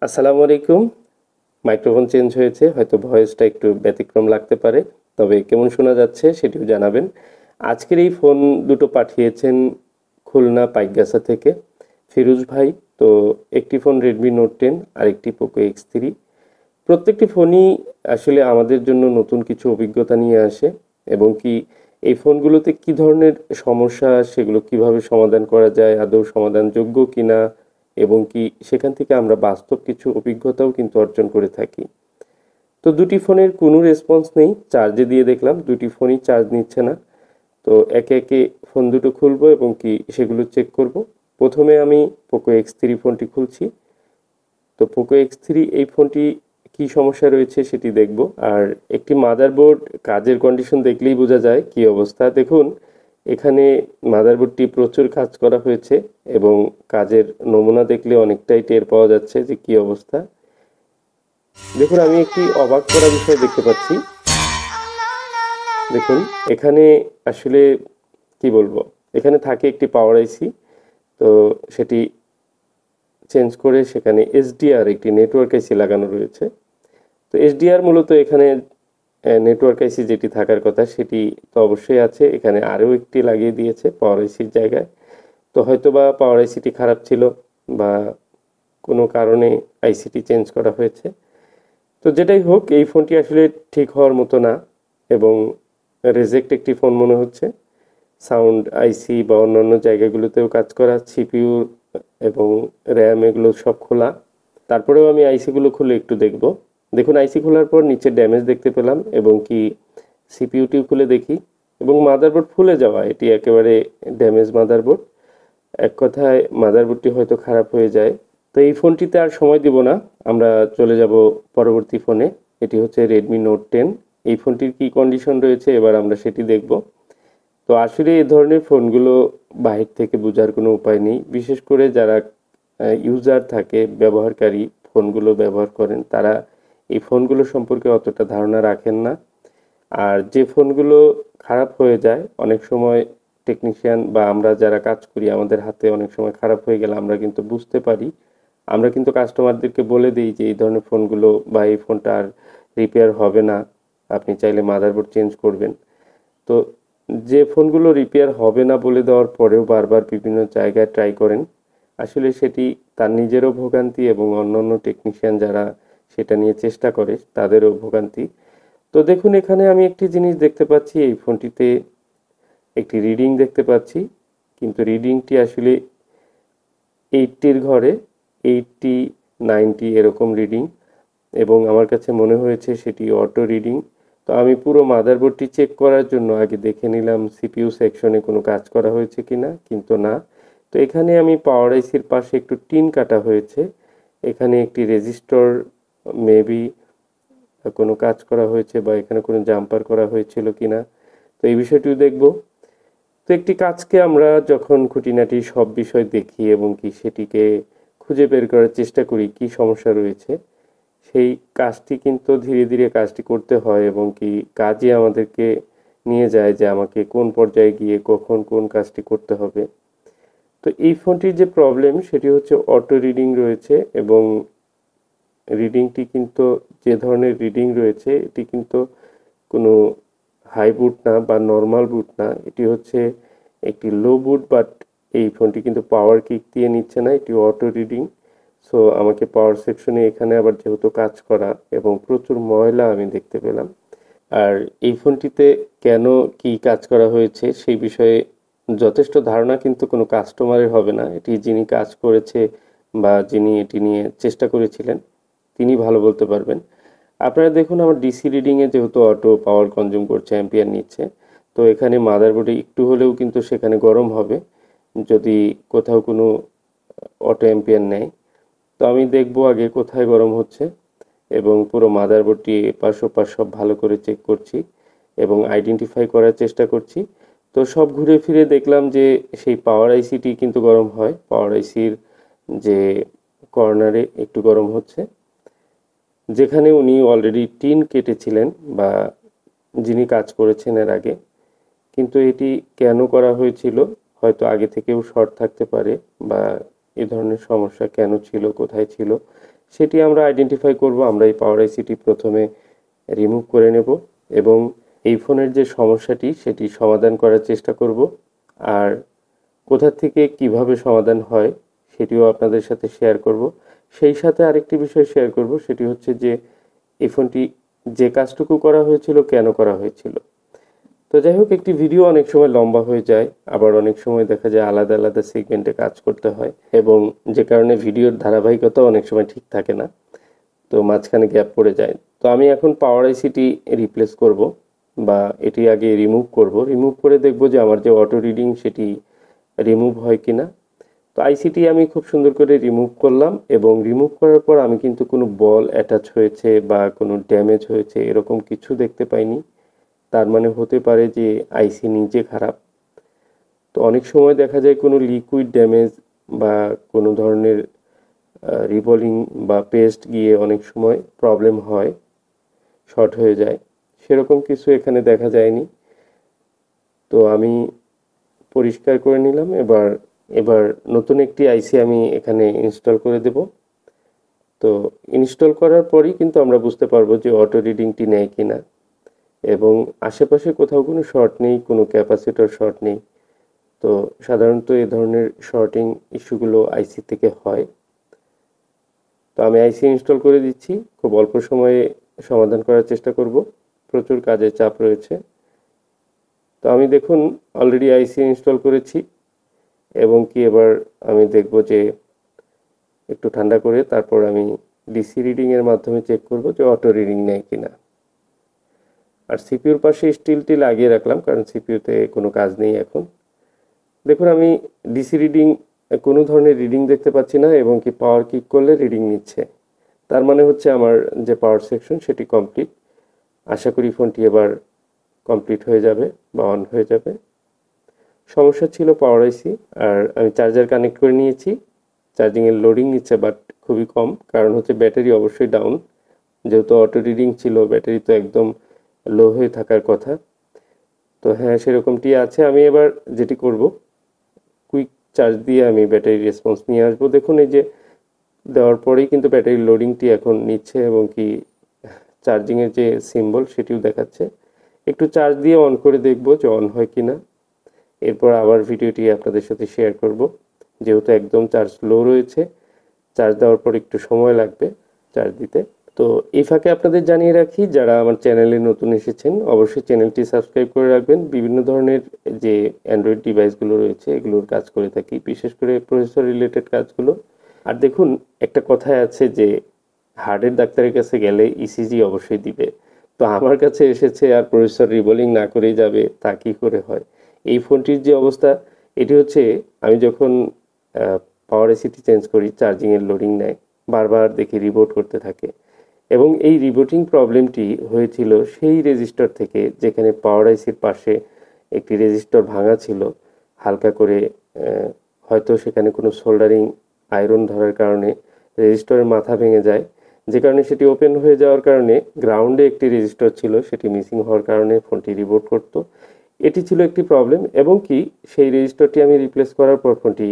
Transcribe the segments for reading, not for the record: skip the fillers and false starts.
আসসালামু আলাইকুম। Microphone change হয়েছে, হয়তো ভয়েসটা একটু ব্যতিক্রম লাগতে পারে, তবে কেমন শোনা যাচ্ছে সেটিও জানাবেন। আজকের এই ফোন দুটো পাঠিয়েছেন খুলনা পাইকগাছা থেকে ফিরোজ ভাই। তো একটি ফোন রেডমি নোট 10, আরেকটি পোকো X3। প্রত্যেকটি ফোনই আসলে আমাদের জন্য নতুন কিছু অভিজ্ঞতা নিয়ে আসে, এবং কি এই ফোনগুলোতে কি ধরনের সমস্যা সেগুলো কিভাবে সমাধান করা যায়, আদৌ সমাধানযোগ্য কিনা, এবং কি সেখান থেকে আমরা বাস্তব কিছু অভিজ্ঞতাও কিন্তু অর্জন করে থাকি। তো দুটি ফোনের কোনো রেসপন্স নেই, চার্জে দিয়ে দেখলাম দুটি ফোনই চার্জ নিচ্ছে না। তো একে একে ফোন দুটো খুলবো এবং কি সেগুলো চেক করব। প্রথমে আমি পোকো X3 ফোনটি খুলছি। তো পোকো X3 এই ফোনটি কি সমস্যা রয়েছে সেটি দেখব। আর একটি মাদারবোর্ড কাজের কন্ডিশন দেখলেই বোঝা যায় কি অবস্থা। দেখুন, এখানে মাদারবোর্ডটি প্রচুর কাজ করা হয়েছে, এবং কাজের নমুনা দেখলে অনেকটাই টের পাওয়া যাচ্ছে যে কি অবস্থা। দেখুন, আমি একটি অবাক করা বিষয় দেখতে পাচ্ছি। দেখুন, এখানে আসলে কি বলবো, এখানে থাকে একটি পাওয়ার আইসি। তো সেটি চেঞ্জ করে সেখানে এসডিআর একটি নেটওয়ার্ক আইসি লাগানো রয়েছে। তো এসডিআর মূলত এখানে নেটওয়ার্ক আইসি যেটি থাকার কথা সেটি তো অবশ্যই আছে, এখানে আরও একটি লাগিয়ে দিয়েছে পাওয়ার আইসির জায়গায়। তো হয়তোবা পাওয়ার আইসিটি খারাপ ছিল, বা কোনো কারণে আইসিটি চেঞ্জ করা হয়েছে। তো যেটাই হোক, এই ফোনটি আসলে ঠিক হওয়ার মতো না, এবং রেজেক্ট একটি ফোন মনে হচ্ছে। সাউন্ড আইসি বা অন্যান্য জায়গাগুলোতেও কাজ করা, সিপিইউ এবং র্যাম এগুলো সব খোলা। তারপরেও আমি আইসিগুলো খুলে একটু দেখব। দেখুন, আইসি খোলার পর নিচে ড্যামেজ দেখতে পেলাম, এবং কি সিপিইউটিও খুলে দেখি, এবং মাদারবোর্ড ফুলে যাওয়া, এটি একেবারে ড্যামেজ মাদারবোর্ড। এক কথায় মাদারবোর্ডটি হয়তো খারাপ হয়ে যায়। তো এই ফোনটিতে আর সময় দিব না, আমরা চলে যাব পরবর্তী ফোনে। এটি হচ্ছে রেডমি নোট 10। এই ফোনটির কি কন্ডিশন রয়েছে এবার আমরা সেটি দেখব। তো আসলে এই ধরনের ফোনগুলো বাহির থেকে বোঝার কোনো উপায় নেই, বিশেষ করে যারা ইউজার থাকে, ব্যবহারকারী ফোনগুলো ব্যবহার করেন, তারা এই ফোনগুলো সম্পর্কে অতটা ধারণা রাখেন না। আর যে ফোনগুলো খারাপ হয়ে যায় অনেক সময়, টেকনিশিয়ান বা আমরা যারা কাজ করি আমাদের হাতে অনেক সময় খারাপ হয়ে গেলে আমরা কিন্তু বুঝতে পারি। আমরা কিন্তু কাস্টমারদেরকে বলে দিই যে এই ধরনের ফোনগুলো বা এই ফোনটা আর রিপেয়ার হবে না, আপনি চাইলে মাদারবোর্ড চেঞ্জ করবেন। তো যে ফোনগুলো রিপেয়ার হবে না বলে দেওয়ার পরেও বারবার বিভিন্ন জায়গায় ট্রাই করেন, আসলে সেটি তার নিজেরও ভোগান্তি, এবং অন্যান্য টেকনিশিয়ান যারা সেটা নিয়ে চেষ্টা করে তাদেরও ভোগান্তি। তো দেখুন, এখানে আমি একটি জিনিস দেখতে পাচ্ছি, এই ফোনটিতে একটি রিডিং দেখতে পাচ্ছি, কিন্তু রিডিংটি আসলে 80-র ঘরে 80, 90 এরকম রিডিং, এবং আমার কাছে মনে হয়েছে সেটি অটো রিডিং। তো আমি পুরো মাদারবোর্ডটি চেক করার জন্য আগে দেখে নিলাম সিপিইউ সেকশনে কোনো কাজ করা হয়েছে কিনা, কিন্তু না। তো এখানে আমি পাওয়ার আইসির পাশে একটু টিন কাটা হয়েছে, এখানে একটি রেজিস্টর মেবি কোনো কাজ করা হয়েছে, বা এখানে কোনো জাম্পার করা হয়েছিল কিনা, তো এই বিষয়টিও দেখব। তো একটি কাজকে আমরা যখন খুঁটিনাটি সব বিষয় দেখি এবং কি সেটিকে খুঁজে বের করার চেষ্টা করি কি সমস্যা রয়েছে, সেই কাজটি কিন্তু ধীরে ধীরে কাজটি করতে হয়, এবং কি কাজই আমাদেরকে নিয়ে যায় যে আমাকে কোন পর্যায়ে গিয়ে কখন কোন কাজটি করতে হবে। তো এই ফোনটির যে প্রবলেম সেটি হচ্ছে অটো রিডিং রয়েছে, এবং রিডিংটি কিন্তু যে ধরনের রিডিং রয়েছে এটি কিন্তু কোনো হাই বুট না বা নর্মাল বুট না, এটি হচ্ছে একটি লো বুট। বাট এই ফোনটি কিন্তু পাওয়ার কিক দিয়ে নিচ্ছে না, এটি অটো রিডিং। সো আমাকে পাওয়ার সেকশনে এখানে আবার যেহেতু কাজ করা, এবং প্রচুর ময়লা আমি দেখতে পেলাম। আর এই ফোনটিতে কেন কি কাজ করা হয়েছে সেই বিষয়ে যথেষ্ট ধারণা কিন্তু কোনো কাস্টমারের হবে না, এটি যিনি কাজ করেছে বা যিনি এটি নিয়ে চেষ্টা করেছিলেন তিনি ভালো বলতে পারবেন। আপনারা দেখুন, আমার ডিসি রিডিংয়ে যেহেতু অটো পাওয়ার কনজিউম করছে, অ্যাম্পিয়ার নিচ্ছে, তো এখানে মাদারবোর্ডে একটু হলেও কিন্তু সেখানে গরম হবে যদি কোথাও কোনো অটো অ্যাম্পিয়ার নেয়। তো আমি দেখব আগে কোথায় গরম হচ্ছে, এবং পুরো মাদারবোর্ডটি এপাশ ওপাশ সব ভালো করে চেক করছি এবং আইডেন্টিফাই করার চেষ্টা করছি। তো সব ঘুরে ফিরে দেখলাম যে সেই পাওয়ার আইসিটি কিন্তু গরম হয়, পাওয়ার আইসির যে কর্নারে একটু গরম হচ্ছে, যেখানে উনি অলরেডি টিন কেটেছিলেন বা যিনি কাজ করেছেন এর আগে। কিন্তু এটি কেন করা হয়েছিল, হয়তো আগে থেকেও শর্ট থাকতে পারে, বা এ ধরনের সমস্যা কেন ছিল, কোথায় ছিল, সেটি আমরা আইডেন্টিফাই করব। আমরা এই পাওয়ার আইসিটি প্রথমে রিমুভ করে নেব এবং এই ফোনের যে সমস্যাটি সেটি সমাধান করার চেষ্টা করব। আর কোথা থেকে কিভাবে সমাধান হয় সেটিও আপনাদের সাথে শেয়ার করব। সেই সাথে আরেকটি বিষয় শেয়ার করব, সেটি হচ্ছে যে এই ফোনটি যে কাজটুকু করা হয়েছিল কেন করা হয়েছিল। তো যাই হোক, একটি ভিডিও অনেক সময় লম্বা হয়ে যায়, আবার অনেক সময় দেখা যায় আলাদা আলাদা সেগমেন্টে কাজ করতে হয় এবং যে কারণে ভিডিওর ধারাবাহিকতা অনেক সময় ঠিক থাকে না, তো মাঝখানে গ্যাপ পড়ে যায়। তো আমি এখন পাওয়ার আইসিটি রিপ্লেস করব বা এটি আগে রিমুভ করে দেখব যে আমার যে অটো রিডিং সেটি রিমুভ হয় কিনা। তো আইসিটি আমি খুব সুন্দর করে রিমুভ করলাম এবং রিমুভ করার পর আমি কিন্তু কোনো বল অ্যাটাচ হয়েছে বা কোনো ড্যামেজ হয়েছে এরকম কিছু দেখতে পাইনি। তার মানে হতে পারে যে আইসি নিজে খারাপ। তো অনেক সময় দেখা যায় কোনো লিকুইড ড্যামেজ বা কোনো ধরনের রিভলিং বা পেস্ট গিয়ে অনেক সময় প্রবলেম হয়, শর্ট হয়ে যায়। সেরকম কিছু এখানে দেখা যায়নি। তো আমি পরিষ্কার করে নিলাম। এবার নতুন একটি আইসি আমি এখানে ইনস্টল করে দেব। তো ইনস্টল করার পরই কিন্তু আমরা বুঝতে পারবো যে অটো রিডিংটি নেয় কিনা এবং আশেপাশে কোথাও কোনো শর্ট নেই, কোনো ক্যাপাসিটর শর্ট নেই। তো সাধারণত এই ধরনের শর্টিং ইস্যুগুলো আইসি থেকে হয়। তো আমি আইসি ইনস্টল করে দিচ্ছি, খুব অল্প সময়ে সমাধান করার চেষ্টা করব, প্রচুর কাজের চাপ রয়েছে। তো আমি দেখুন অলরেডি আইসি ইনস্টল করেছি এবং কি এবার আমি দেখব যে একটু ঠান্ডা করে তারপর আমি ডিসি রিডিংয়ের মাধ্যমে চেক করব যে অটো রিডিং নেয় কিনা। আর সিপিউর পাশে স্টিলটি লাগিয়ে রাখলাম কারণ সিপিউতে কোনো কাজ নেই এখন। দেখুন আমি ডিসি রিডিং কোনো ধরনের রিডিং দেখতে পাচ্ছি না এবং কি পাওয়ার কিক করলে রিডিং নিচ্ছে। তার মানে হচ্ছে আমার যে পাওয়ার সেকশন সেটি কমপ্লিট। আশা করি ফোনটি এবার কমপ্লিট হয়ে যাবে বা অন হয়ে যাবে। সমস্যা ছিল পাওয়ার আইসি, আর আমি চার্জার কানেক্ট করে নিয়েছি। চার্জিংয়ের লোডিং নিচ্ছে বাট খুবই কম, কারণ হচ্ছে ব্যাটারি অবশ্যই ডাউন। যেহেতু অটো রিডিং ছিল, ব্যাটারি তো একদম লো হয়ে থাকার কথা। তো হ্যাঁ, সেরকমটি আছে। আমি এবার যেটি করব, কুইক চার্জ দিয়ে আমি ব্যাটারি রেসপন্স নিয়ে আসবো। দেখুন এই যে দেওয়ার পরেই কিন্তু ব্যাটারির লোডিংটি এখন নিচ্ছে এবং কি চার্জিংয়ের যে সিম্বল সেটিও দেখাচ্ছে। একটু চার্জ দিয়ে অন করে দেখব যে অন হয় কি না। এরপর আবার ভিডিওটি আপনাদের সাথে শেয়ার করব। যেহেতু একদম চার্জ লো রয়েছে, চার্জ দেওয়ার পর একটু সময় লাগবে চার্জ দিতে। তো এই ফাঁকে আপনাদের জানিয়ে রাখি, যারা আমার চ্যানেলে নতুন এসেছেন অবশ্যই চ্যানেলটি সাবস্ক্রাইব করে রাখবেন। বিভিন্ন ধরনের যে অ্যান্ড্রয়েড ডিভাইসগুলো রয়েছে এগুলোর কাজ করে থাকি, বিশেষ করে প্রসেসর রিলেটেড কাজগুলো। আর দেখুন একটা কথায় আছে যে হার্টের ডাক্তারের কাছে গেলে ইসিজি অবশ্যই দিবে। তো আমার কাছে এসেছে আর প্রসেসর রিবোলিং না করেই যাবে, তা কী করে হয়। এই ফোনটির যে অবস্থা, এটি হচ্ছে আমি যখন পাওয়ার আইসিটি চেঞ্জ করি চার্জিংয়ের লোডিং নেয়, বারবার দেখি রিবোট করতে থাকে এবং এই রিবোটিং প্রবলেমটি হয়েছিল সেই রেজিস্টার থেকে যেখানে পাওয়ার আইসির পাশে একটি রেজিস্টার ভাঙা ছিল হালকা করে। হয়তো সেখানে কোনো সোল্ডারিং আয়রন ধরার কারণে রেজিস্টারের মাথা ভেঙে যায়, যে কারণে সেটি ওপেন হয়ে যাওয়ার কারণে গ্রাউন্ডে একটি রেজিস্টার ছিল সেটি মিসিং হওয়ার কারণে ফোনটি রিবোট করত। এটি ছিল একটি প্রবলেম এবং কি সেই রেজিস্টারটি আমি রিপ্লেস করার পর ফোনটি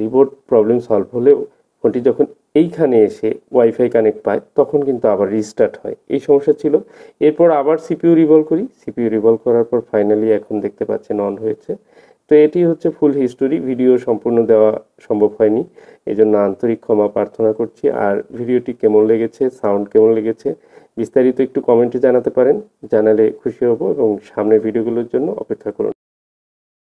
রিবোট প্রবলেম সলভ হলেও ফোনটি যখন এইখানে এসে ওয়াইফাই কানেক্ট পায় তখন কিন্তু আবার রিস্টার্ট হয়, এই সমস্যা ছিল। এরপর আবার সিপিইউ রিভলভ করি, সিপিইউ রিভলভ করার পর ফাইনালি এখন দেখতে পাচ্ছেন অন হয়েছে। তো এটি হচ্ছে ফুল হিস্টোরি। ভিডিও সম্পূর্ণ দেওয়া সম্ভব হয়নি, এই জন্য আন্তরিক ক্ষমা প্রার্থনা করছি। আর ভিডিওটি কেমন লেগেছে, সাউন্ড কেমন লেগেছে বিস্তারিত একটু কমেন্টে জানাতে পারেন, জানালে খুশি হব এবং সামনের ভিডিওগুলোর জন্য অপেক্ষা করুন।